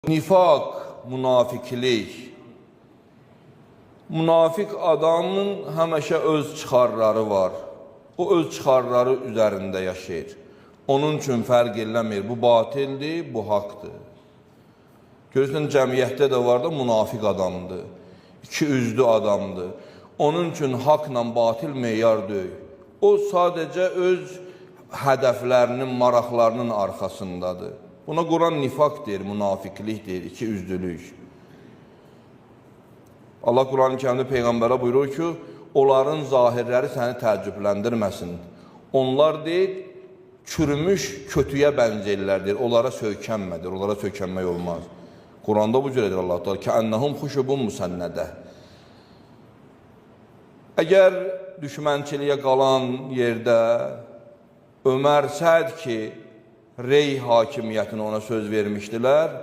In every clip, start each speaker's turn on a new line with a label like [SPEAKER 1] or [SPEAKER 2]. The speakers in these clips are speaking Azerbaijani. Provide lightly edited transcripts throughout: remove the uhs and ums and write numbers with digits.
[SPEAKER 1] Nifaq, münafiklik. Münafik adamın həmişə öz çıxarları var. O öz çıxarları üzərində yaşayır. Onun üçün fərq eləmir. Bu batildir, bu haqdır. Görürsən, cəmiyyətdə də var da münafiq adamdır. İki üzlü adamdır. Onun üçün haqla batil meyar deyil. O sadəcə öz hədəflərinin, maraqlarının arxasındadır. Buna Quran nifaq deyir, münafiklik deyir, iki üzlülük. Allah Quran-ı Kərimdə Peyğəmbərə buyurur ki, onların zahirləri səni təəccübləndirməsin. Onlar deyir, çürümüş kötüyə bənzəyirlər deyir, onlara söykənmədir, onlara söykənmək olmaz. Quranda bu cür edir Allah-u Teala, kəənnəhum xuşubun musənnədə. Əgər düşmənçiliyə qalan yerdə Ömər Səd ki, rey hakimiyyətini ona söz vermişdilər,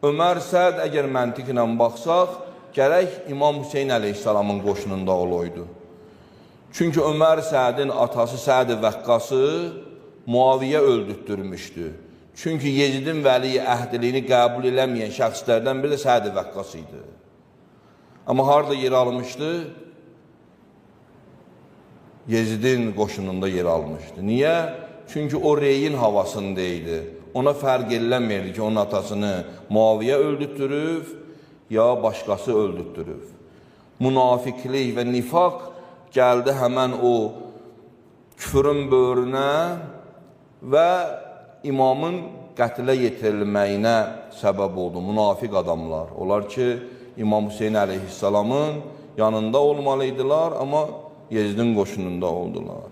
[SPEAKER 1] Ömər Səd əgər məntiqlə baxsaq, gərək İmam Hüseyin əleyhissalamın qoşununda olaydı. Çünki Ömər Sədin atası Səd-i Vəqqası Muaviyyə öldürtdürmüşdü. Çünki Yecidin vəliyi əhdiliyini qəbul eləməyən şəxslərdən biri də Səd-i Vəqqas idi. Amma harada yer almışdı? Yecidin qoşununda yer almışdı. Niyə? Çünki o reyin havasında idi. Ona fərq eləmirdi ki, onun atasını Muaviyyə öldürtdürüb, ya başqası öldürtdürüb. Münafiklik və nifaq gəldi həmən o küfrün böyrünə və imamın qətlə yetirilməyinə səbəb oldu. Münafiq adamlar. Onlar ki, İmam Hüseyin əleyhissalamın yanında olmalıydılar, amma Yecidin qoşununda oldular.